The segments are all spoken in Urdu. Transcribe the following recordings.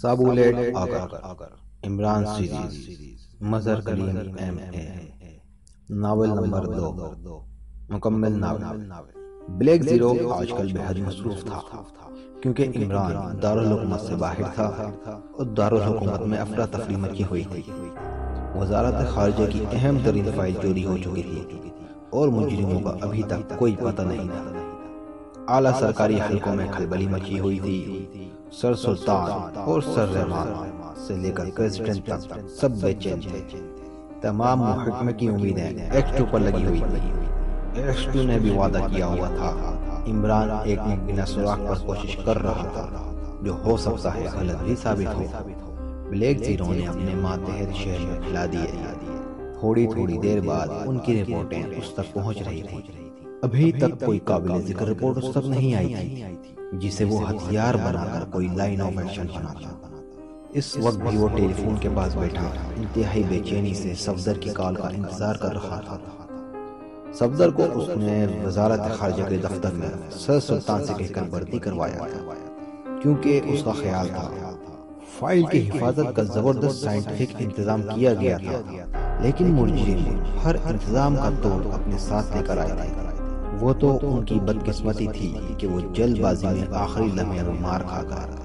سابولیٹ آگر عمران سیریز مظہر کلیم ایم اے ناول نمبر 2 مکمل ناول۔ بلیک زیرو آج کل بے حد مصروف تھا کیونکہ عمران دارالحکومت سے باہر تھا اور دارالحکومت میں افراتفری مچی ہوئی تھی۔ وزارت خارجہ کی اہم ترین فائل چوری ہو چکی تھی اور مجرموں کا ابھی تک کوئی پتہ نہیں تھا۔ اعلیٰ سرکاری حلقوں میں کھلبلی مچی ہوئی تھی۔ سر سلطان اور سر رحمان سے لے کر پریزیڈنٹ تک سب بے چین تھے۔ تمام محکمے کی امیدیں ایکس 2 پر لگی ہوئی تھی۔ ایکس 2 نے بھی وعدہ کیا ہوا تھا۔ عمران ایک ممکنہ سراغ پر کوشش کر رہا تھا جو ہو سکتا ہے غلط بھی ثابت ہو۔ بلیک زیرو نے اپنے ماتحت شہر میں پھیلا دیے۔ تھوڑی دیر بعد ان کی رپورٹیں اس تک پہنچ رہی تھی۔ ابھی تک کوئی قابل ذکر رپورٹ اس تک نہیں آئی تھی جسے وہ ہتھیار بنا کر کوئی لائن آف ایکشن بناتا۔ اس وقت بھی وہ ٹیلی فون کے پاس بیٹھا انتہائی بے چینی سے صفدر کی کال کا انتظار کر رہا تھا۔ صفدر کو اس نے وزارت خارجہ کے دفتر میں سر سلطان سے کہہ کر بھرتی کروایا تھا کیونکہ اس کا خیال تھا فائل کی حفاظت کا زبردست سائنٹیفک انتظام کیا گیا تھا، لیکن مجرم ہر انتظام کا توڑ اپنے ساتھ لے کر آئے تھے۔ وہ تو ان کی بدقسمتی تھی کہ وہ جلد بازی میں آخری لمحے میں مار کھا کر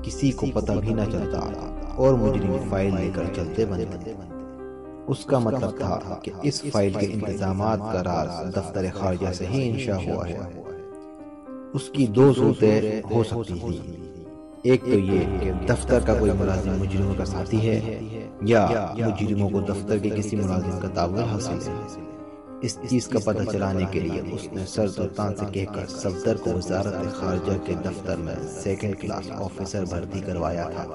کسی کو پتہ بھی نہ چلتا اور مجرم فائل لے کر چلتے بنتے۔ اس کا مطلب تھا کہ اس فائل کے انتظامات کا راز دفتر خارجہ سے ہی انشاء ہوا ہے۔ اس کی دو صورتیں ہو سکتی تھی، ایک تو یہ کہ دفتر کا کوئی ملازم مجرموں کا ساتھی ہے یا مجرموں کو دفتر کے کسی ملازم کا تعاون حاصل ہے۔ اس چیز کا پتہ چلانے کے لیے اس نے سر سلطان سے کہہ کر صفدر کو وزارت خارجہ کے دفتر میں سیکنڈ کلاس آفیسر بھرتی کروایا تھا۔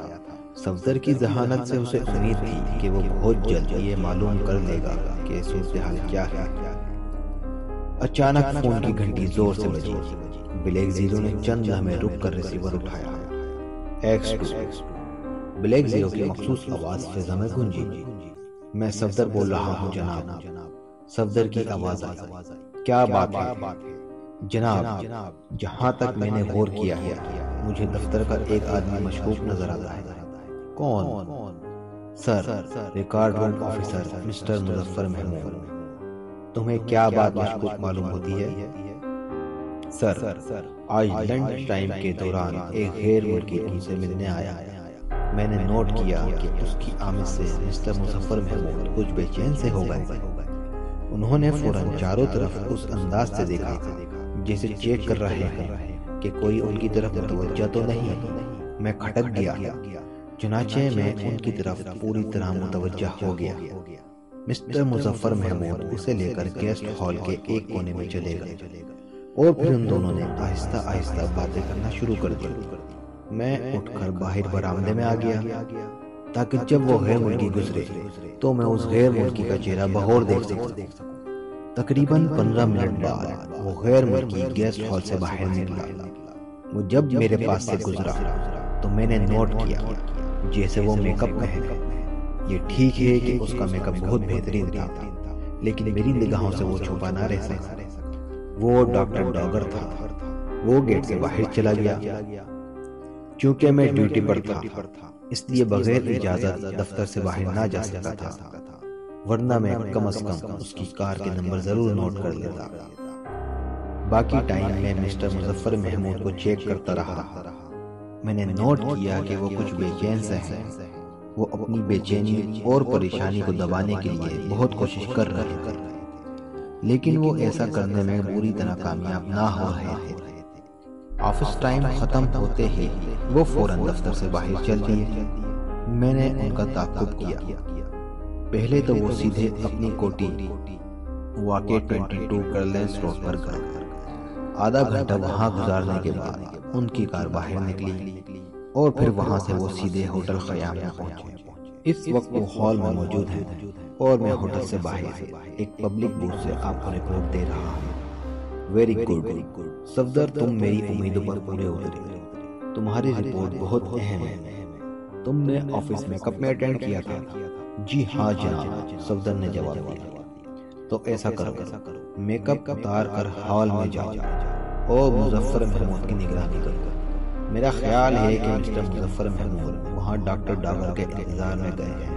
صفدر کی ذہانت سے اسے امید تھی کہ وہ بہت جلد یہ معلوم کر لے گا کہ صورتحال کیا ہے۔ اچانک فون کی گھنٹی زور سے بجی۔ بلیک زیرو نے چند لمحے رک کر ریسیور اٹھایا۔ ایکس 2 بلیک زیرو کی مخصوص آواز فضا میں گونجی۔ میں صفدر بول رہا ہوں جناب۔ صفدر کی آواز آئی۔ کیا بات ہے جناب؟ جہاں تک میں نے غور کیا ہے مجھے دفتر کا ایک آدمی مشکوک نظر آتا ہے۔ کون؟ سر، ریکارڈ روم آفیسر مسٹر مظفر محمود۔ تمہیں کیا بات مشکوک معلوم ہوتی ہے؟ سر، آج لنچ ٹائم کے دوران ایک غیر ملکی ان سے ملنے آیا۔ میں نے نوٹ کیا کہ اس کی آمد سے مسٹر مظفر محمود کچھ بے چین سے ہو گئے۔ انہوں نے فوراً چاروں طرف اس انداز سے دیکھا جیسے چیک کر رہے ہیں کہ کوئی ان کی طرف متوجہ تو نہیں۔ میں کھٹک گیا، چنانچہ میں ان کی طرف پوری طرح متوجہ ہو گیا۔ مسٹر مظفر محمود اسے لے کر گیسٹ ہال کے ایک کونے میں چلے گئے اور پھر ان دونوں نے آہستہ باتیں کرنا شروع کر دی۔ میں اٹھ کر باہر برآمدے میں آ گیا تاکہ جب وہ غیر ملکی گزرے تو میں اس غیر ملکی کا چہرہ بغور دیکھ سکوں۔ تقریباً 15 منٹ بعد وہ غیر ملکی گیسٹ ہال سے باہر نکلا۔ وہ جب میرے پاس سے گزرا تو میں نے نوٹ کیا جیسے وہ میک اپ میں ہے۔ یہ ٹھیک ہے کہ اس کا میک اپ بہت بہترین تھا، لیکن میری نگاہوں سے وہ چھپا نہ رہ سکا۔ وہ ڈاکٹر ڈاگر تھا۔ وہ گیٹ سے باہر چلا گیا۔ چونکہ میں ڈیوٹی پر تھا اس لیے بغیر اجازت دفتر سے باہر نہ جا سکتا تھا، ورنہ میں کم از کم اس کی کار کے نمبر ضرور نوٹ کر لیتا۔ باقی ٹائم میں مسٹر مظفر محمود کو چیک کرتا رہا۔ میں نے نوٹ کیا کہ وہ کچھ بے چین سے ہیں۔ وہ اپنی بے چینی اور پریشانی کو دبانے کے لیے بہت کوشش کر رہے تھے، لیکن وہ ایسا کرنے میں پوری طرح کامیاب نہ ہو رہے تھے۔ آفس ٹائم ختم ہوتے ہی وہ فوراً دفتر سے باہر چل دیے۔ میں نے ان کا تعاقب کیا۔ پہلے تو وہ سیدھے اپنی کوٹھی واقع 22 کرلینس روڈ پر گئے۔ آدھا گھنٹہ وہاں گزارنے کے بعد ان کی کار باہر نکلی اور پھر وہاں سے وہ سیدھے ہوٹل خیام میں پہنچے۔ اس وقت وہ ہال میں موجود ہیں اور میں ہوٹل سے باہر ایک پبلک بوتھ سے آپ کو رپورٹ دے رہا ہوں۔ ویری گڈ صفدر، تم میری امیدوں پر پورے اترے۔ تمہاری رپورٹ بہت اہم ہے۔ تم نے آفس میک اپ میں اٹینڈ کیا تھا؟ جی ہاں جناب، صفدر نے جواب دیا۔ تو ایسا کرو، میک اپ اتار کر ہال میں جاؤ اور مظفر محمود کی نگرانی کرو۔ میرا خیال ہے کہ مسٹر مظفر محمود وہاں ڈاکٹر ڈاگر کے انتظار میں گئے ہیں۔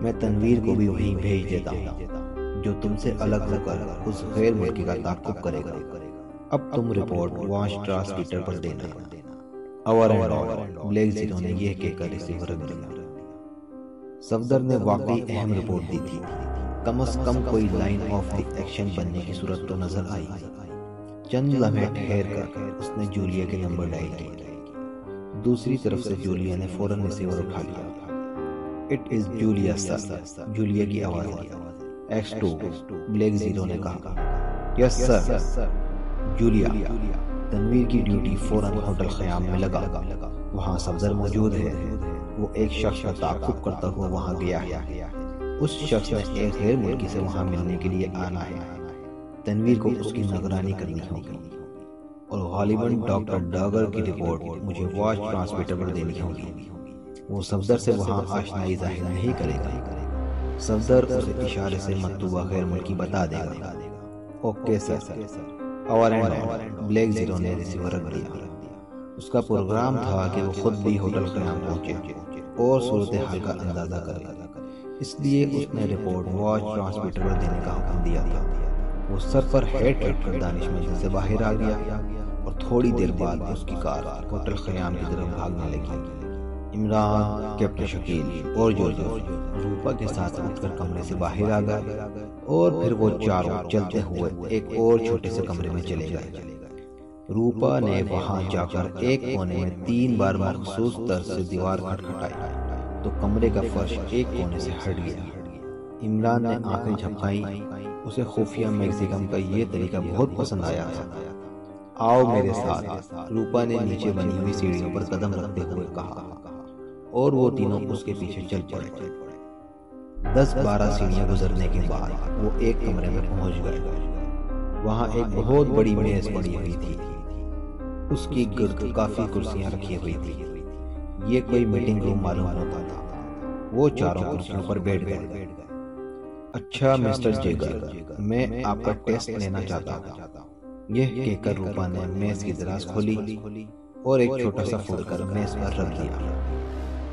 میں تنویر کو بھی وہیں بھیج دیتا ہوں جو تم سے الگ ہو کر اس غیر ملکی کا تعاقب کرے گا۔ اب تم رپورٹ وانچ ٹرانسمیٹر پر دینا۔ Over and all, black zero نے یہ کہہ کر ریسیور رکھ دیا۔ صفدر نے واقعی اہم رپورٹ دی تھی، کم از کم کوئی لائن آف دی ایکشن بننے کی صورت تو نظر آئی۔ چند لمحے ٹھہر کر اس نے جولیا کے نمبر ڈائل کیے۔ دوسری طرف سے جولیا نے فوراً ریسیور اٹھا لیا۔ It is Julia sir, Julia کی آواز آئی۔ X2، بلیک زیرو نے کہا۔ یس سر۔ جولیا، تنویر کی ڈیوٹی فوراً ہوٹل خیام میں لگا۔ وہاں صفدر موجود ہے، وہ ایک شخص کا تعاقب کرتا ہوا وہاں گیا ہے۔ اس شخص نے ایک غیر ملکی سے وہاں ملنے کے لیے آنا ہے۔ تنویر کو اس کی نگرانی کرنی ہوگی اور غالباً ڈاکٹر ڈاگر کی رپورٹ مجھے واچ ٹرانسمیٹر پر دینی ہوگی۔ وہ صفدر سے وہاں آشنائی ظاہر نہیں کرے گا۔ صفدر اسے اشارے سے مطلوبہ غیر ملکی بتا دے گا۔ Okay sir. Over and all, black zero نے ریسیور رکھ دیا۔ اس کا پروگرام تھا کہ وہ خود بھی ہوٹل خیام پہنچے اور صورتحال کا اندازہ کرے، اس لیے اس نے رپورٹ واچ ٹرانسمیٹر پر دینے کا حکم دیا تھا۔ وہ سر پر ہیٹ رکھ کر دانش منزل سے باہر آ گیا اور تھوڑی دیر بعد اس کی کار ہوٹل خیام کی طرف بھاگنے لگی۔ عمران، کیپٹن شکیل اور جوزف روپا کے ساتھ اٹھ کر کمرے سے باہر آ گئے اور پھر وہ چاروں چلتے ہوئے ایک اور چھوٹے سے کمرے میں چلے گئے۔ روپا نے وہاں جا کر ایک کونے میں 3 بار مخصوص طرز سے دیوار کھٹکھٹائی تو کمرے کا فرش ایک کونے سے ہٹ گیا۔ عمران نے آنکھیں جھپکائیں، اسے خفیہ میکسیکم کا یہ طریقہ بہت پسند آیا تھا۔ آؤ میرے ساتھ، روپا نے نیچے بنی ہوئی سیڑھیوں پر قدم رکھتے ہوئے کہا اور وہ تینوں اس کے پیچھے چل پڑے۔ 10-12 سیڑھیاں گزرنے کے بعد وہ ایک کمرے میں پہنچ گئے۔ وہاں ایک بہت بڑی میز پڑی ہوئی تھی، اس کی گرد کافی کرسیاں رکھی ہوئی تھی۔ یہ کوئی میٹنگ روم معلوم ہوتا تھا۔ وہ چاروں کرسیوں پر بیٹھ گئے۔ اچھا مسٹر جیگر، میں آپ کا ٹیسٹ لینا چاہتا ہوں، یہ کہہ کر روپا نے میز کی دراز کھولی اور ایک چھوٹا سا فوٹو کر میز پر رکھ دیا۔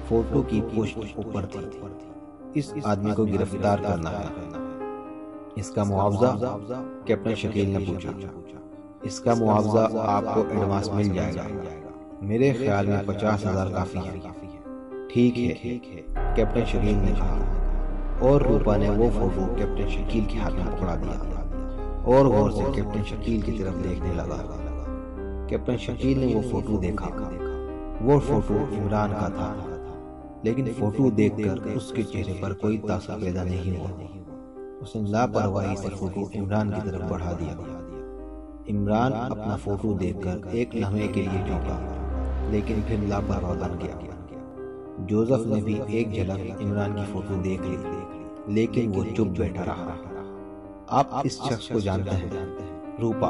فوٹو کی پشت اوپر تھی۔ اس آدمی کو گرفتار کرنا ہے۔ اس کا معاوضہ؟ کیپٹن شکیل نے پوچھا۔ اس کا معاوضہ آپ کو ایڈوانس مل جائے گا، میرے خیال میں 50,000 کافی ہے۔ ٹھیک ہے، کیپٹن شکیل نے کہا، اور روپا نے وہ فوٹو کیپٹن شکیل کے ہاتھ میں پکڑا دیا اور غور سے کیپٹن شکیل کی طرف دیکھنے لگا۔ کیپٹن شکیل نے وہ فوٹو دیکھا۔ وہ فوٹو عمران کا تھا، لیکن فوٹو دیکھ کر اس کے چہرے پر کوئی تاثر پیدا نہیں ہوا۔ اس نے لاپرواہی سے فوٹو عمران کی طرف بڑھا دیا۔ عمران اپنا فوٹو دیکھ کر ایک لمحے کے لیے چونکا، لیکن پھر لاپرواہ بن گیا۔ جوزف نے بھی ایک جھلک عمران کی فوٹو دیکھ لی، لیکن وہ چپ بیٹھا رہا۔ آپ اس شخص کو جانتے ہیں؟ روپا،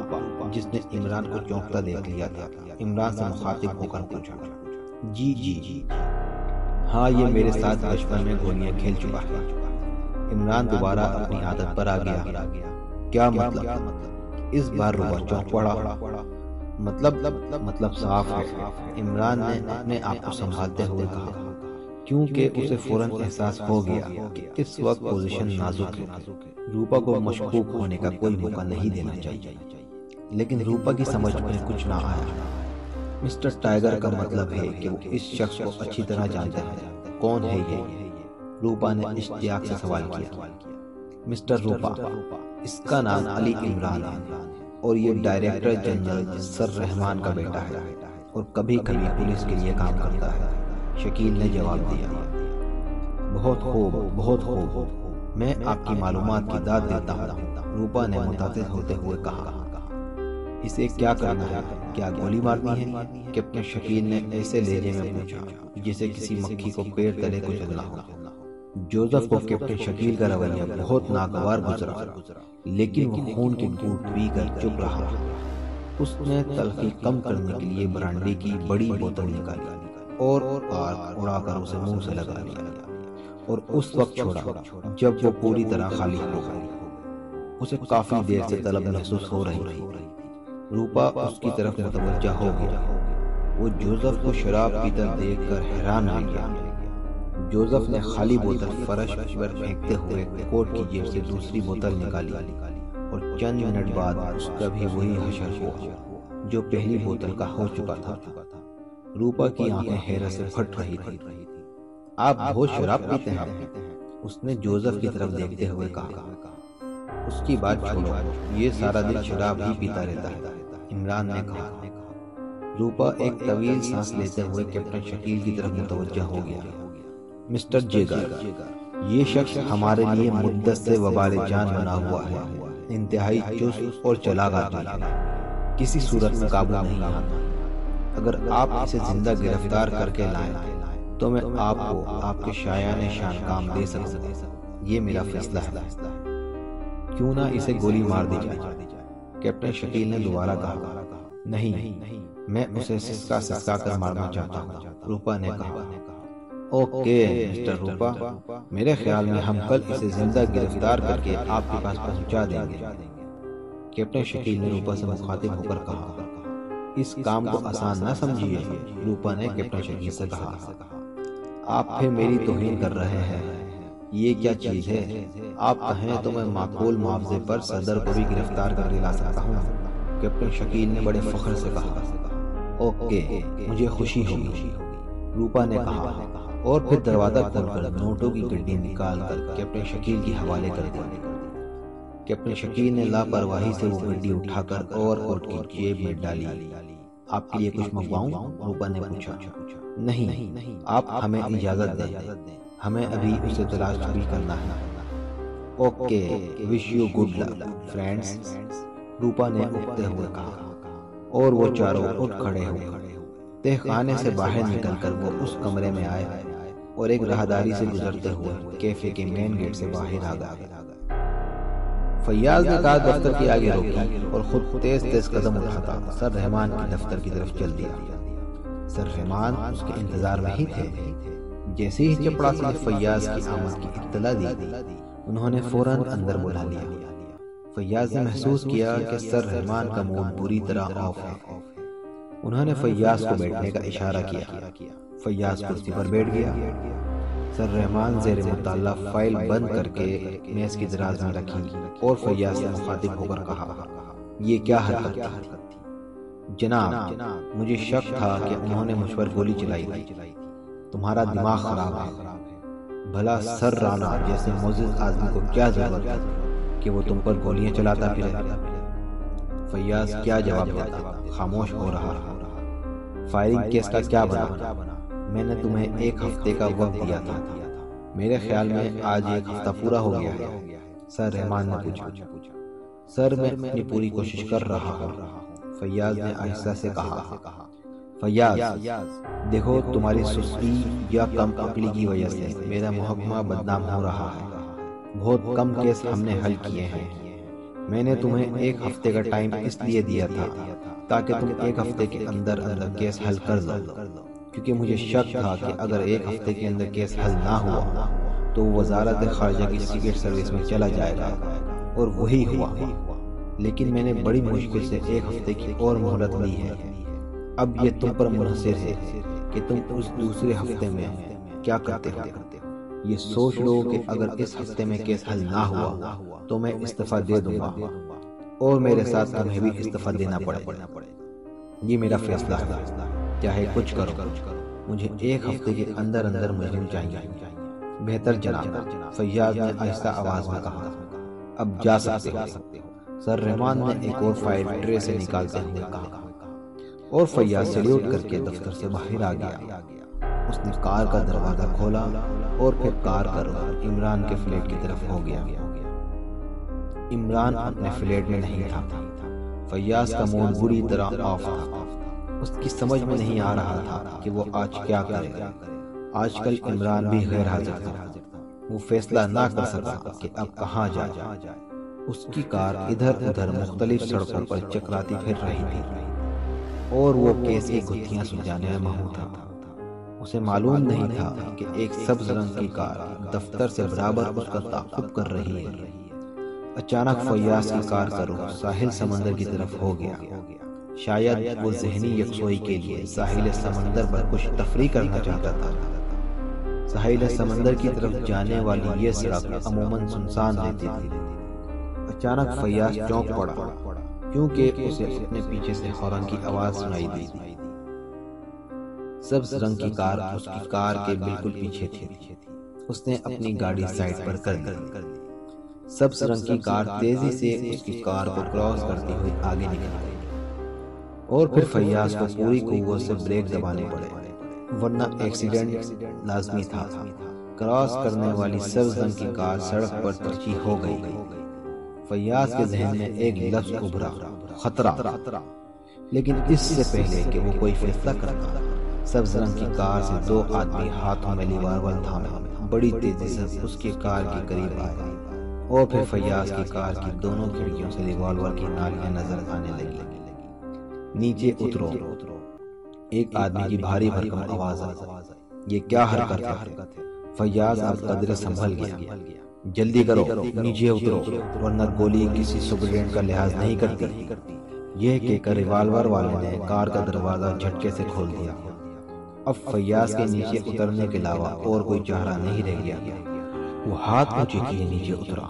جس نے عمران کو چونکتا دیکھ لیا تھا، عمران سے مخاطب ہو کر پوچھا۔ جی، ہاں، یہ میرے ساتھ بچپن میں گولیاں کھیل چکا ہے۔ عمران دوبارہ اپنی عادت پر آ گیا۔ کیا مطلب؟ اس بار روپا چونک پڑا۔ مطلب صاف ہے، عمران نے اپنے آپ کو سنبھالتے ہوئے کہا، کیونکہ اسے فوراً احساس ہو گیا کہ اس وقت پوزیشن نازک ہے۔ روپا کو مشکوک ہونے کا کوئی موقع نہیں دینا چاہیے۔ لیکن روپا کی سمجھ میں کچھ نہ آیا۔ مسٹر ٹائیگر کا مطلب ہے کہ وہ اس شخص کو اچھی طرح جانتا ہے۔ کون ہے یہ؟ روپا نے اشتیاق سے سوال کیا۔ مسٹر روپا، اس کا نام علی عمران ہے اور یہ ڈائریکٹر جنرل سر رحمان کا بیٹا ہے اور کبھی کبھی پولیس کے لیے کام کرتا ہے، شکیل نے جواب دیا۔ بہت خوب، میں آپ کی معلومات کی داد دیتا ہوں، روپا نے متعطل ہوتے ہوئے کہا۔ اسے کیا کرنا ہے؟ کیا گولی مارنی ہے؟ کیپٹن شکیل نے ایسے لہجے میں پوچھا جسے کسی مکھی کو پیر تلے کچلنا ہو۔ جوزف کو کیپٹن شکیل کا رویہ بہت ناگوار گزرا، لیکن وہ خون کی گھونٹ پی کر چپ رہا۔ اس نے تلخی کم کرنے کے لیے برانڈی کی بڑی بوتل نکالی اور آگ اڑا کر اسے منہ سے لگا لیا اور اس وقت چھوڑا جب وہ پوری طرح خالی ہو گئی۔ اسے کافی دیر سے طلب محسوس ہو رہی تھی۔ روپا اس کی طرف متوجہ ہو گیا۔ وہ جوزف کو شراب پیتا دیکھ کر حیران رہ گیا۔ جوزف نے خالی بوتل فرش پر پھینکتے ہوئے کوٹ کی جیب سے دوسری بوتل نکالی اور چند منٹ بعد اس کا بھی وہی حشر ہوا جو پہلی بوتل کا ہو چکا تھا۔ روپا کی آنکھیں حیرت سے پھٹ رہی تھی۔ آپ بہت شراب پیتے ہیں، اس نے جوزف کی طرف دیکھتے ہوئے کہا۔ اس کی بات چھوڑو، یہ سارا دن شراب ہی پیتا رہتا ہے، عمران نے کہا۔ روپا ایک طویل سانس لیتے ہوئے کیپٹن شکیل کی طرف متوجہ ہو گیا۔ مسٹر جیگر، یہ شخص ہمارے لیے مدت سے وبال جان بنا ہوا ہے، انتہائی چست اور چلاک آدمی ہے، کسی صورت میں قابو نہیں آتا۔ اگر آپ اسے زندہ گرفتار کر کے لائیں تو میں آپ کو آپ کے شایان شان کام دے سکوں، یہ میرا فیصلہ ہے۔ کیوں نہ اسے گولی مار دی جائے؟ کیپٹن شکیل نے دوبارہ کہا۔ نہیں، میں اسے سسکا سسکا کر مارنا چاہتا ہوں، روپا نے کہا۔ اوکے مسٹر روپا، میرے خیال میں ہم کل اسے زندہ گرفتار کر کے آپ کے پاس پہنچا دیں گے، کیپٹن شکیل نے روپا سے مخاطب ہو کر کہا۔ اس کام کو آسان نہ سمجھیے، روپا نے کیپٹن شکیل سے کہا۔ آپ پھر میری توہین کر رہے ہیں، یہ کیا چیز ہے؟ آپ کہیں تو میں معقول معاوضے پر صدر کو بھی گرفتار کر کے لا سکتا ہوں، کیپٹن شکیل نے بڑے فخر سے کہا۔ اوکے، مجھے خوشی ہوگی، روپا نے کہا اور پھر دروازہ کھول کر نوٹوں کی گڈی نکال کر کیپٹن شکیل کی حوالے کر دی۔ کیپٹن شکیل نے لاپرواہی سے وہ گڈی اٹھا کر اوور کوٹ کی جیب میں ڈالی۔ آپ کے لیے کچھ منگواؤں؟ روپا نے پوچھا۔ نہیں، آپ ہمیں اجازت دیں، ہمیں ابھی اسے تلاش بھی کرنا ہے۔ Okay, wish you good luck friends, Rupa نے اٹھتے ہوئے کہا، اور وہ چاروں اٹھ کھڑے ہوئے۔ تہ خانے سے باہر نکل کر وہ اس کمرے میں آئے اور ایک راہداری سے گزرتے ہوئے کیفے کے مین گیٹ سے باہر آ گئے۔ فیاض نے کار دفتر کے آگے روکی اور خود تیز تیز قدم اٹھاتا سر رحمان کے دفتر کی طرف چل دیا۔ سر رحمان اس کے انتظار میں ہی تھے۔ جیسے ہی چپڑاسی نے فیاض کی آمد کی اطلاع دی، انہوں نے فوراً اندر بلا لیا۔ فیاض نے محسوس کیا کہ سر رحمان کا موڈ بری طرح آف ہے۔ انہوں نے فیاض کو بیٹھنے کا اشارہ کیا۔ فیاض کرسی پر بیٹھ گیا۔ سر رحمان زیر مطالعہ فائل بند کر کے میز کی دراز میں رکھی اور فیاض سے مخاطب ہو کر کہا، یہ کیا حرکت تھی؟ جناب، مجھے شک تھا کہ انہوں نے مجھ پر گولی چلائی تھی۔ تمہارا دماغ خراب ہے۔ بھلا سر رانا جیسے معزز آدمی کو کیا ضرورت ہے کہ وہ تم پر گولیاں چلاتا پھرے؟ فیاض کیا جواب دیتا، خاموش ہو رہا۔ فائرنگ کیس کا کیا بنا؟ میں نے تمہیں 1 ہفتے کا وقت دیا تھا، میرے خیال میں آج 1 ہفتہ پورا ہو گیا ہے، سر رحمان نے پوچھا۔ سر، میں اپنی پوری کوشش کر رہا ہوں، فیاض نے آہستہ سے کہا۔ فیاض، دیکھو، تمہاری سستی یا کم عقلی کی وجہ سے میرا محکمہ بدنام ہو رہا ہے۔ بہت کم کیس ہم نے حل کیے ہیں۔ میں نے تمہیں 1 ہفتے کا ٹائم اس لیے دیا تھا تاکہ تم 1 ہفتے کے اندر کیس حل کر لو، کیونکہ مجھے شک تھا کہ اگر 1 ہفتے کے اندر کیس حل نہ ہوا تو وزارت خارجہ کی سیکرٹ سروس میں چلا جائے گا، اور وہی ہوا۔ لیکن میں نے بڑی مشکل سے 1 ہفتے کی اور مہلت لی ہے۔ اب یہ تم پر منحصر ہے کہ تم اس دوسرے ہفتے میں کیا کرتے ہو۔ یہ سوچ لو کہ اگر اس ہفتے میں کیس حل نہ ہوا تو میں استعفیٰ دے دوں گا، اور میرے ساتھ تمہیں بھی استعفیٰ دینا پڑے۔ یہ میرا فیصلہ ہے، چاہے کچھ کرو، مجھے 1 ہفتے کے اندر مجرم چاہیے۔ بہتر جناب، فیاض نے آہستہ آواز میں کہا، اب جا سکتے ہو۔ سر رحمان نے ایک اور فائل ٹرے سے نکالتے ہوئے کہا، اور فیاض سلیوٹ کر کے دفتر سے باہر آ گیا۔ اس نے کار کا دروازہ کھولا اور پھر کار کا رخ عمران کے فلیٹ کی طرف ہو گیا۔ عمران اپنے فلیٹ میں نہیں تھا۔ فیاض کا موڈ بری طرح آف تھا۔ اس کی سمجھ میں نہیں آ رہا تھا کہ وہ آج کیا کرے گا۔ آج کل عمران بھی غیر حاضر تھا۔ وہ فیصلہ نہ کر سکا کہ اب کہاں جائے۔ اس کی کار ادھر ادھر مختلف سڑکوں پر چکراتی پھر رہی تھی، اور وہ کیس کی گتھیاں سلجھانے میں مہو تھا۔ اسے معلوم نہیں تھا کہ ایک سبز رنگ کی کار دفتر سے برابر اس کا تعاقب کر رہی ہے۔ اچانک فیاض کی کار کا رخ ساحل سمندر کی طرف ہو گیا۔ شاید وہ ذہنی یکسوئی کے لیے ساحل سمندر پر کچھ تفریح کرنا چاہتا تھا۔ ساحل سمندر کی طرف جانے والی یہ سڑک عموماً سنسان رہتی تھی۔ اچانک فیاض چونک پڑا کیونکہ اسے اپنے پیچھے سے ہارن کی آواز سنائی دی۔ سبز رنگ کی کار اس کی کار کے بالکل پیچھے تھی۔ اس نے اپنی گاڑی سائیڈ پر کر دی۔ سبز رنگ کی کار تیزی سے اس کی کار کو کراس کرتی ہوئی آگے نکل گئی، اور پھر فیاض کو پوری قوت سے بریک دبانے پڑے، ورنہ ایکسیڈنٹ لازمی تھا۔ کراس کرنے والی سبز رنگ کی کار سڑک پر ترچھی ہو گئی۔ فیاض کے ذہن میں ایک لفظ ابھرا، خطرہ۔ لیکن اس سے پہلے کہ وہ کوئی فیصلہ کرتا، سبز رنگ کی کار سے دو آدمی ہاتھوں میں ریوالور تھامے بڑی تیزی سے اس کی کار کے قریب آئے، اور پھر فیاض کی کار کی دونوں کھڑکیوں سے ریوالور کی نالیاں نظر آنے لگی۔ نیچے اترو، ایک آدمی کی بھاری بھرکم آواز آئی۔ یہ کیا حرکت ہے؟ فیاض اب قدرے سنبھل گیا۔ جلدی کرو، نیچے اترو، ورنہ گولی کسی سپرڈنٹ کا لحاظ نہیں کرتی۔ یہ کہہ کر ریوالور والے نے کار کا دروازہ جھٹکے سے کھول دیا۔ اب فیاض کے نیچے اترنے کے علاوہ اور کوئی چارہ نہیں رہ گیا۔ وہ ہاتھ اونچے کیے نیچے اترا،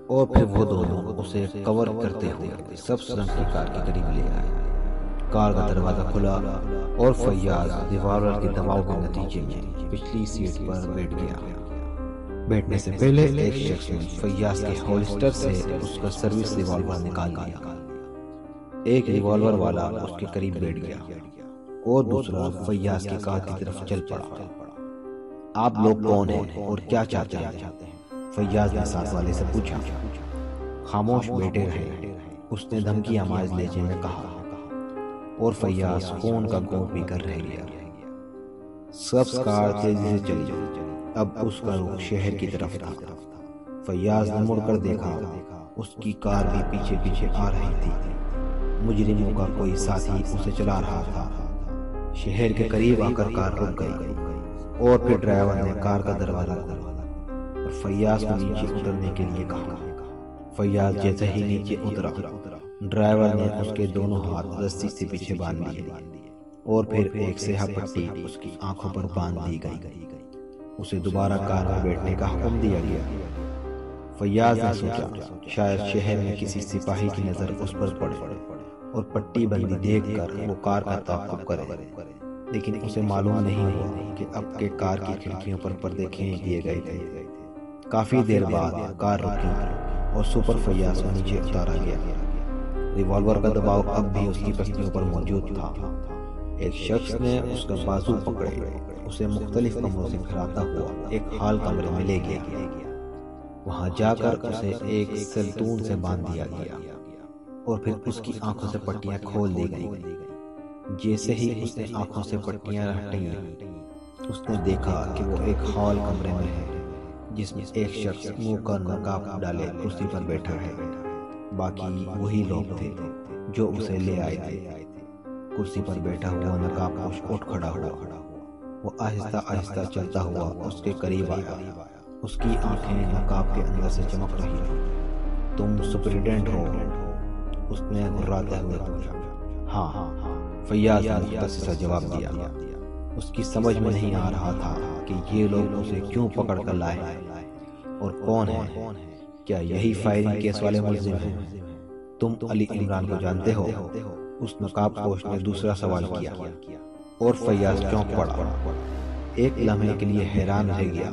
اور پھر وہ دونوں اسے کور کرتے ہوئے سبز رنگ کی کار کے قریب لے آئے۔ کار کا دروازہ کھلا اور فیاض ریوالور کے دباؤ کے نتیجے میں پچھلی سیٹ پر بیٹھ گیا۔ بیٹھنے سے پہلے ایک شخص نے فیاض کے ہولسٹر سے اس کا سروس ریوالور نکال لیا۔ ایک ریوالور والا اس کے قریب بیٹھ گیا اور دوسرا فیاض کی کار کی طرف چل پڑا۔ آپ لوگ کون ہیں اور کیا چاہتے ہیں؟ فیاض نے ساتھ والے سے پوچھا۔ خاموش بیٹھے رہے، اس نے دھمکی آمیز لہجے میں کہا، اور فیاض خون کا گھونٹ پی کر رہ گیا۔ سبز کار تیزی سے چلی، اب اس کا رخ شہر کی طرف تھا۔ فیاض نے مڑ کر دیکھا، اس کی کار بھی پیچھے پیچھے آ رہی تھی۔ مجرموں کا کوئی ساتھی اسے چلا رہا تھا۔ شہر کے قریب آ کر کار رک گئی، اور پھر ڈرائیور نے کار کا دروازہ کھولا اور فیاض کو نیچے اترنے کے لیے کہا۔ فیاض جیسے ہی نیچے اترا، ڈرائیور نے اس کے دونوں ہاتھ رسی سے پیچھے باندھ دیے، اور پھر ایک سیاہ پٹی اس کی آنکھوں پر باندھ دی گئی۔ اسے دوبارہ کار میں بیٹھنے کا حکم دیا گیا۔ فیاض نے سوچا شاید شہر میں کسی سپاہی کی نظر اس پر پڑے اور پٹی بندی دیکھ کر وہ کار کا تعاقب کرے، لیکن اسے معلوم نہیں ہوا کہ اب کے کار کی کھڑکیوں پر پردے کھینچ دیے گئے تھے۔ کافی دیر بعد کار رکی اور سپر فیاض کو نیچے اتارا گیا۔ ریوالور کا دباؤ اب بھی اس کی پسلیوں پر موجود تھا۔ ایک شخص نے اس کا بازو پکڑے، اسے مختلف کمروں سے پھراتا ہوا ایک ہال کمرے میں لے گیا۔ وہاں جا کر اسے ایک سلطون سے باندھ دیا گیا، اور پھر اس کی آنکھوں سے پٹیاں کھول دی گئیں۔ جیسے ہی اس نے آنکھوں سے پٹیاں ہٹائیں، اس نے دیکھا کہ وہ ایک ہال کمرے میں ہے جس میں ایک شخص منہ کا نقاب ڈالے کرسی پر بیٹھا ہے۔ باقی وہی لوگ تھے جو اسے لے آئے تھے۔ کرسی پر بیٹھا ہوا نقاب پوش اٹھ کھڑا ہوا۔ وہ آہستہ آہستہ چلتا ہوا اس کے قریب آیا۔ اس کی آنکھیں نقاب کے اندر سے چمک رہی تھیں۔ تم سپرنٹینڈنٹ ہو؟ اس نے گھبراتے ہوئے پوچھا۔ ہاں، فیاض نے مختصر سا جواب دیا۔ اس کی سمجھ میں نہیں آ رہا تھا کہ یہ لوگ اسے کیوں پکڑ کر لائے اور کون ہیں۔ کیا یہی فائرنگ کیس والے ملزم ہیں؟ تم علی عمران کو جانتے ہو؟ اس نقاب پوش نے دوسرا سوال کیا، اور فیاض چونک پڑا۔ ایک لمحے کے لیے حیران رہ گیا،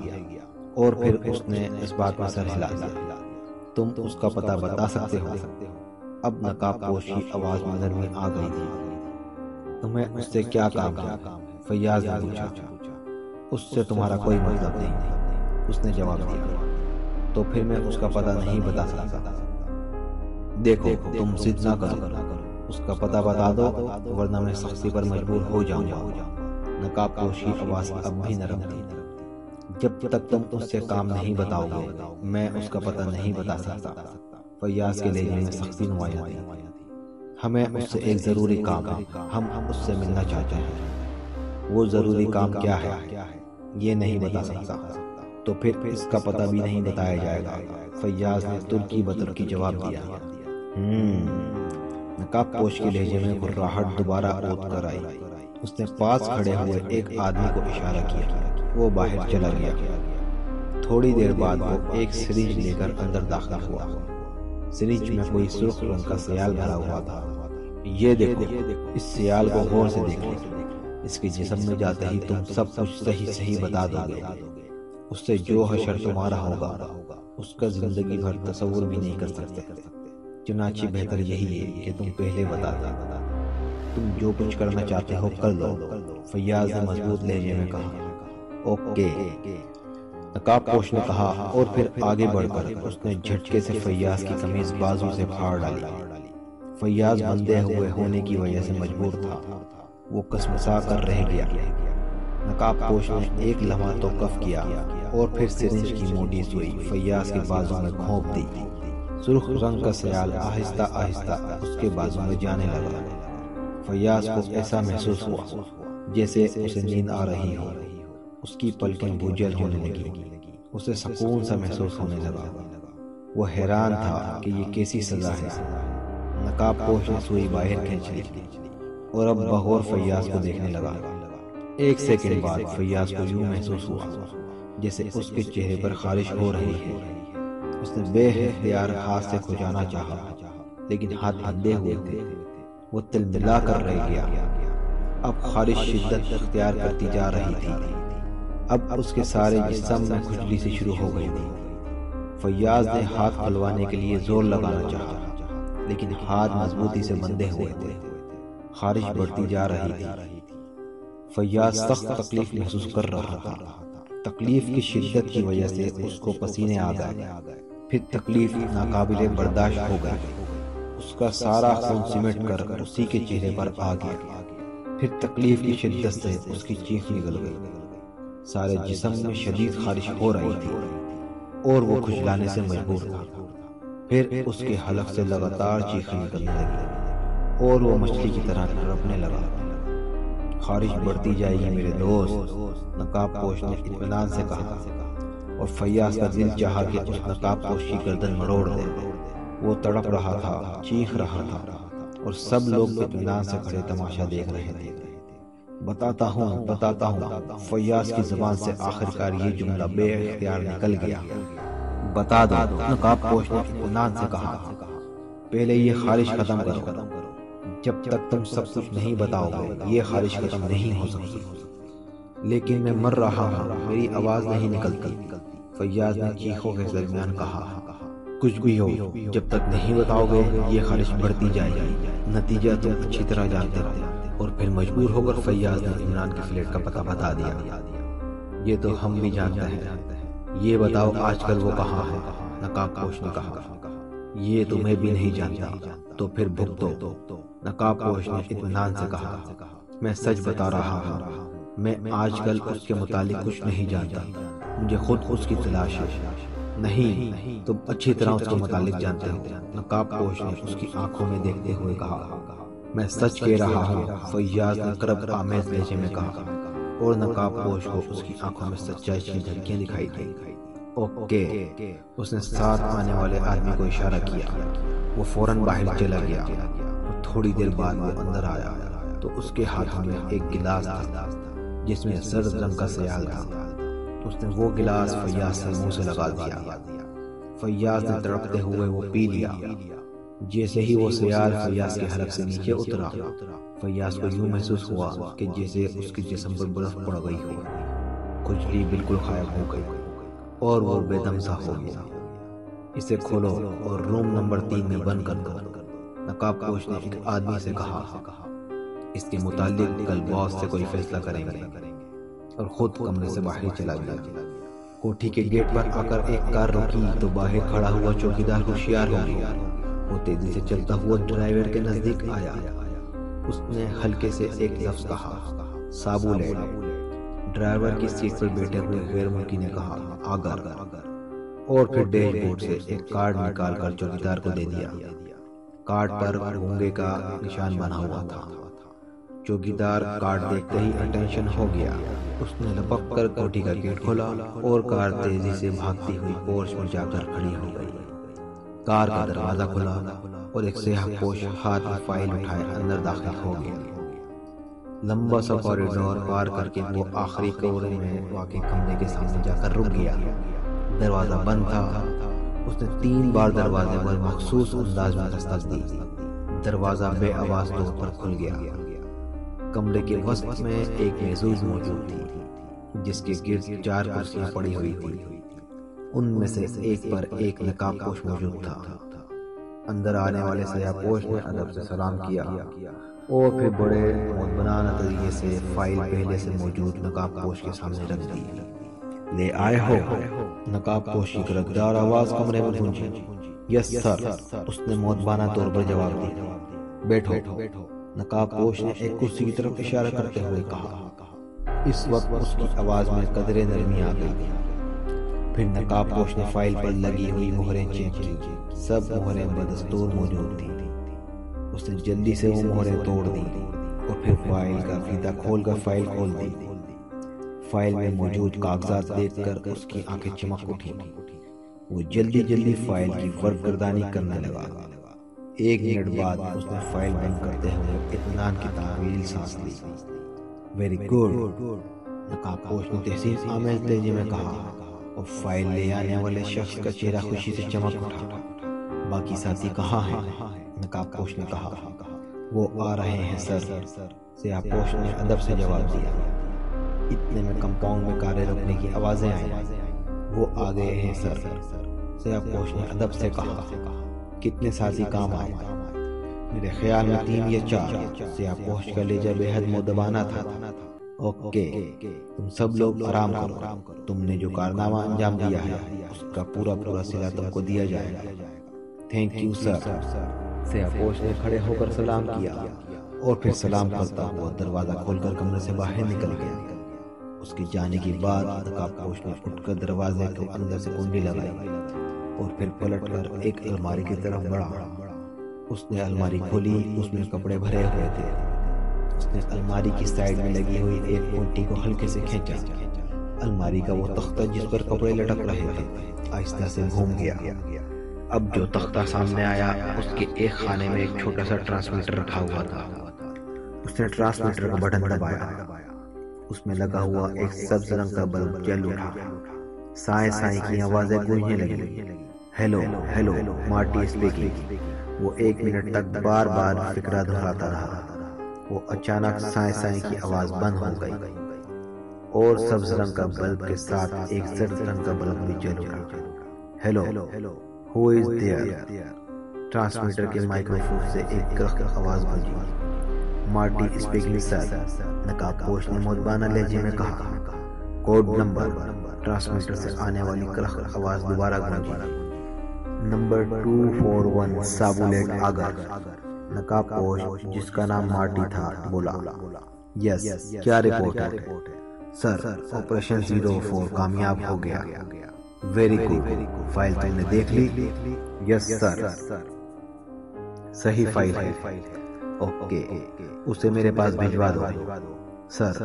اور پھر اس نے اس بات میں سر ہلا دیا۔ تم اس کا پتہ بتا سکتے ہو؟ اب نقاب پوش کی آواز میں نرمی آ گئی تھی۔ تمہیں اس سے کیا کام ہے؟ فیاض نے پوچھا۔ اس سے تمہارا کوئی مطلب نہیں، اس نے جواب دیا۔ تو پھر میں اس کا پتہ نہیں بتا سکتا۔ دیکھو تم ضد نہ کرو، اس کا پتہ بتا دو ورنہ میں سختی پر مجبور ہو جاؤں گا۔ نقاب پوش کی آواز اب بھی نرم تھی۔ جب تک تم اس سے کام نہیں بتاؤ گے میں اس کا پتہ نہیں بتا سکتا۔ فیاض کے لہجے میں سختی نمایاں تھی۔ ہمیں اس سے ایک ضروری کام ہے، ہم اس سے ملنا چاہتے ہیں۔ وہ ضروری کام کیا ہے یہ نہیں بتا سکتا، تو پھر اس کا پتہ بھی نہیں بتایا جائے گا۔ فیاض نے ترکی بترکی جواب دیا۔ نقاب پوش کے لہجے میں گھراہٹ دوبارہ اود کر آئی۔ اس نے پاس کھڑے ہوئے ایک آدمی کو اشارہ کیا، وہ باہر چلا گیا۔ تھوڑی دیر بعد وہ ایک سرنج لے کر اندر داخل ہوا۔ سرنج میں کوئی سرخ رنگ کا سیال بھرا ہوا تھا۔ یہ دیکھو، اس سیال کو غور سے دیکھ لو، اس کے جسم میں جاتے ہی تم سب کچھ صحیح بتا دو گے۔ اس سے جو حشر تمہارا ہوگا اس کا زندگی بھر تصور بھی نہیں کر سکتے۔ چنانچہ بہتر یہی ہے کہ تم پہلے بتا دو۔ تم جو کچھ کرنا چاہتے ہو کر لو، فیاض نے مضبوط لہجے میں کہا۔ اوکے، نقاب پوش نے کہا، اور پھر آگے بڑھ کر اس نے جھٹکے سے فیاض کی قمیض بازو سے پھاڑ ڈالی۔ فیاض بندھے ہوئے ہونے کی وجہ سے مجبور تھا، وہ کسمسا کر رہ گیا۔ نقاب پوش نے ایک لمحہ توقف کیا اور پھر سرنج کی موٹی سوئی فیاض کے بازو میں گھونپ دی۔ سرخ رنگ کا سیال آہستہ آہستہ اس کے بازو میں جانے لگا۔ فیاض کو ایسا محسوس ہوا جیسے اسے نیند آ رہی ہو۔ اس کی پلکیں بوجھل ہونے لگی، اسے سکون سا محسوس ہونے لگا۔ وہ حیران تھا کہ یہ کیسی سزا ہے۔ نقاب پوش نے سوئی باہر کھینچ لی اور اب بغور فیاض کو دیکھنے لگا۔ ایک سیکنڈ بعد فیاض کو یوں محسوس ہوا جیسے اس کے چہرے پر خارش ہو رہی ہے۔ اس نے بے اختیار ہاتھ سے کھجانا چاہا، لیکن ہاتھ بندھے ہوئے تھے، وہ تلملا کر رہ گیا۔ اب خارش شدت اختیار کرتی جا رہی تھی۔ اب اس کے سارے جسم میں کھجلی سے شروع ہو گئی تھی۔ فیاض نے ہاتھ کھلوانے کے لیے زور لگانا چاہا، لیکن ہاتھ مضبوطی سے بندھے ہوئے تھے۔ خارش بڑھتی جا رہی تھی۔ فیاض سخت تکلیف محسوس کر رہا تھا۔ تکلیف کی شدت کی وجہ سے اس کو پسینے آ گئے، پھر تکلیف ناقابل برداشت ہو گئی۔ اس کا سارا خون سمٹ کر اسی کے چہرے پر آ گیا۔ پھر تکلیف کی شدت سے اس کی چیخ نکل گئی۔ سارے جسم میں شدید خارش ہو رہی تھی اور وہ کھجلانے سے مجبور تھا۔ پھر اس کے حلق سے لگاتار چیخیں نکلنے لگی اور وہ مچھلی کی طرح تڑپنے لگا۔ خارش بڑھتی جائے گی میرے دوست، نقاب پوش نے اطمینان سے کہا، اور فیاض کا دل چاہا کہ اس نقاب پوش کی گردن مروڑ دے۔ وہ تڑپ رہا تھا، چیخ رہا تھا، اور سب لوگ اطمینان سے کھڑے تماشا دیکھ رہے تھے۔ بتاتا ہوں، فیاض کی زبان سے آخرکار یہ جملہ بے اختیار نکل گیا۔ بتا دو، نقاب پوش نے اطمینان سے کہا، پہلے یہ خارش ختم کرو۔ جب تک تم سب کچھ نہیں بتاؤ گے یہ خارش ختم نہیں ہو سکتی۔ لیکن میں مر رہا ہوں، میری آواز نہیں نکلتی، فیاض نے چیخوں کے درمیان کہا۔ کچھ بھی ہو، جب تک نہیں بتاؤ گے یہ خارش بڑھتی جائے گی، نتیجہ تم اچھی طرح جانتے ہو۔ اور پھر مجبور ہو کر فیاض نے عمران کے فلیٹ کا پتہ بتا دیا۔ یہ تو ہم بھی جانتے ہیں، یہ بتاؤ آج کل وہ کہاں ہے، نقاب پوش نے کہا۔ یہ تمہیں بھی نہیں جانتا، تو پھر بھگتو، نقاب پوش نے اطمینان سے کہا۔ میں سچ بتا رہا ہوں، میں آج کل اس کے متعلق کچھ نہیں جانتا، مجھے خود اس کی تلاش ہے۔ نہیں، تم اچھی طرح اس کے متعلق جانتے ہو، نقاب پوش نے اس کی آنکھوں میں دیکھتے ہوئے کہا۔ میں سچ کہہ رہا ہوں، فیاض نے کرب آمیز لہجے میں کہا، اور نقاب پوش کو اس کی آنکھوں میں سچائی کی جھلکیاں دکھائی دیں۔ اوکے، اس نے ساتھ آنے والے آدمی کو اشارہ کیا۔ وہ فوراً باہر چلا گیا، اور تھوڑی دیر بعد وہ اندر آیا تو اس کے ہاتھوں میں ایک گلاس تھا جس میں زرد رنگ کا سیال تھا۔ اس نے وہ گلاس فیاض سے منہ سے لگا دیا۔ فیاض نے تڑپتے ہوئے وہ پی لیا۔ جیسے ہی وہ سیال فیاض کے حلق سے نیچے اترا، فیاض کو یوں محسوس ہوا کہ جیسے اس کے جسم پر برف پڑ گئی ہو۔ کھجلی بالکل غائب ہو گئی اور وہ بے دم سا ہو گیا۔ اسے کھولو اور روم نمبر 3 میں بند کر دو، نقاب پوش نے ایک آدمی سے کہا۔ اس کے متعلق کل باس سے کوئی فیصلہ کریں گے، اور خود کمرے سے باہر چلا گیا۔ کوٹھی کے گیٹ پر آ کر ایک کار رکی تو باہر کھڑا ہوا چوکیدار ہوشیار ہو گیا۔ وہ تیزی سے چلتا ہوا ڈرائیور کے نزدیک آیا۔ اس نے ہلکے سے ایک لفظ کہا، سابولیٹ۔ ڈرائیور کی سیٹ پر بیٹھے ہوئے غیر ملکی نے کہا، آگر، اور پھر ڈیش بورڈ سے ایک کارڈ نکال کر چوکیدار کو دے دیا۔ کارڈ پر گھونگے کا نشان بنا ہوا تھا۔ چوکیدار کارڈ دیکھتے ہی اٹینشن ہو گیا۔ اس نے لپک کر کوٹھی کا گیٹ کھولا اور کار تیزی سے بھاگتی ہوئی پورچ پر جا کر کھڑی ہو گئی۔ کار کا دروازہ کھلا اور ایک سیاہ پوش ہاتھ میں فائل اٹھائے اندر داخل ہو گیا۔ لمبا سا کوریڈور پار کر کے وہ آخری کمرے میں واقع کمرے کے سامنے جا کر رک گیا۔ دروازہ بند تھا۔ اس نے 3 بار دروازے پر مخصوص انداز میں دستک دی۔ دروازہ بے آواز طور پر کھل گیا۔ کمرے کے وسط میں ایک میز موجود تھی جس کے گرد 4 کرسیاں پڑی ہوئی تھی۔ ان میں سے ایک پر ایک نقاب پوش موجود تھا۔ اندر آنے والے سیاہ پوش نے ادب سے سلام کیا اور پھر بڑے مؤدبانہ طریقے سے فائل پہلے سے موجود نقاب پوش کے سامنے رکھ دی۔ لے آئے ہو؟ نقاب پوش کی گرجدار آواز کمرے میں گونجی۔ یس سر، اس نے مؤدبانہ طور پر جواب دیا۔ بیٹھو۔ نقاب پوش نے ایک کرسی کی طرف اشارہ کرتے ہوئے کہا۔ اس وقت اس کی آواز میں قدرے نرمی آ گئی۔ پھر نقاب پوش نے فائل پر لگی ہوئی مہریں چیک کی۔ سب مہریں بدستور موجود تھیں۔ اس نے جلدی سے وہ مہریں توڑ دی اور پھر فائل کا فیتا کھول کر فائل کھول دی۔ فائل میں موجود کاغذات دیکھ کر اس کی آنکھیں چمک اٹھی۔ وہ جلدی فائل کی ورق گردانی کرنے لگا۔ 1 منٹ بعد اس نے فائل بند کرتے ہوئے اطمینان کی طویل سانس لی۔ ویری گڈ، نقاب پوش نے تحسین آمیز لہجے میں کہا اور فائل لے آنے والے شخص کا چہرہ خوشی سے چمک اٹھا۔ باقی ساتھی کہاں ہیں؟ نقاب پوش نے کہا۔ وہ آ رہے ہیں سر، سیاہ پوش نے ادب سے جواب دیا۔ اتنے میں کمپاؤنڈ میں کاریں رکنے کی آوازیں آئیں۔ وہ آ گئے ہیں سر، سیاہ پوش نے ادب سے کہا۔ کتنے ساتھی کام آئے؟ میرے خیال میں 3 یا 4۔ سیاہ پوش کا لہجہ بے حد مؤدبانہ تھا۔ اوکے، تم سب لوگ آرام کرو۔ تم نے جو کارنامہ انجام دیا ہے اس کا پورا صلہ تم کو دیا جائے گا۔ Thank you sir. سیاہ پوش نے کھڑے ہو کر سلام کیا اور پھر سلام کرتا ہوا دروازہ کھول کر کمرے سے باہر نکل گیا۔ اس کے جانے کے بعد نقاب پوش نے اٹھ کر دروازے کو اندر سے کنڈی لگائی اور پھر پلٹ کر ایک الماری کی طرف بڑھا۔ اس نے الماری کھولی، اس میں کپڑے بھرے ہوئے تھے۔ اس نے الماری کی سائیڈ میں لگی ہوئی ایک پونٹی کو ہلکے سے کھینچا۔ الماری کا وہ تختہ جس پر کپڑے لٹک رہے تھے آہستہ سے گھوم گیا۔ اب جو تختہ سامنے آیا اس کے ایک خانے میں ایک چھوٹا سا ٹرانسمیٹر رکھا ہوا تھا۔ اس نے ٹرانسمیٹر کا بٹن دبایا۔ اس میں لگا ہوا ایک سبز رنگ کا بلب جل اٹھا۔ سائیں کی آوازیں گونجنے لگی۔ Hello hello, Marty speaking. وہ 1 منٹ تک بار بار فکرہ دہراتا رہا۔ وہ اچانک سائیں کی آواز بند ہو گئی اور سبز رنگ کا بلب کے ساتھ ایک زرد رنگ کا بلب بھی جل اٹھا۔ Hello, who is there? Transmitter کے مائکروفون سے ایک کرخت آواز گونجی۔ مارٹی اسپیکنگ سر، نقاب پوش نے مؤدبانہ لہجے میں کہا۔ Code number? ٹرانسمیٹر سے آنے والی کرخت آواز دوبارہ گونجی۔ نمبر 241 سابولیٹ آگر۔ نقاب پوش جس کا نام مارٹی تھا بولا۔ یس، کیا رپورٹ ہے؟ سر، آپریشن 04 کامیاب ہو گیا۔ ویری گڈ، فائل تم نے دیکھ لی؟ یس سر، صحیح فائل ہے۔ اوکے، اسے میرے پاس بھجوا دو۔ سر،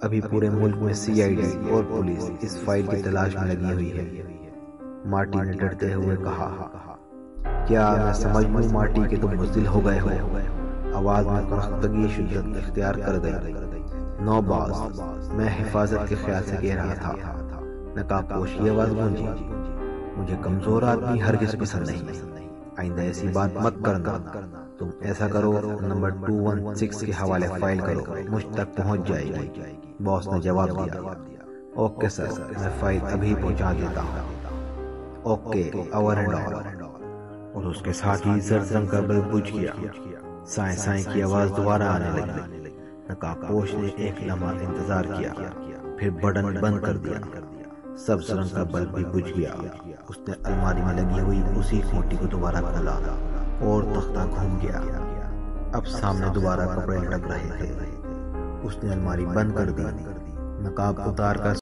ابھی پورے ملک میں CID اور پولیس اس فائل کی تلاش میں لگی ہوئی ہے۔ مارٹی نے ڈرتے ہوئے کہا۔ کیا میں سمجھ لوں مارٹی کہ تم بزدل ہو گئے ہو؟ آواز میں کرختگی شدت اختیار کر گئی۔ نو باس، میں حفاظت کے خیال سے کہہ رہا تھا۔ نقاب پوش کی آواز گونجی۔ مجھے کمزور آدمی ہرگز پسند نہیں۔ آئندہ ایسی بات مت کرنا۔ تم ایسا کرو، نمبر 216 کے حوالے فائل کرو، مجھ تک پہنچ جائے گی۔ باس نے جواب دیا۔ اوکے سر، میں فائل ابھی پہنچا دیتا ہوں۔ اوکے، اوور اینڈ آل۔ اور اس کے ساتھ ہی زرد رنگ کا بلب بجھ گیا۔ سائیں کی آواز دوبارہ آنے لگی۔ نقاب پوش نے ایک لمحہ انتظار کیا، پھر بٹن بند کر دیا۔ سبز رنگ کا بلب بھی بجھ گیا۔ اس نے الماری میں لگی ہوئی اسی کھوٹی کو دوبارہ کھولا اور تختہ گھوم گیا۔ اب سامنے دوبارہ کپڑے لٹک رہے تھے۔ اس نے الماری بند کر دی۔ نقاب اتار کر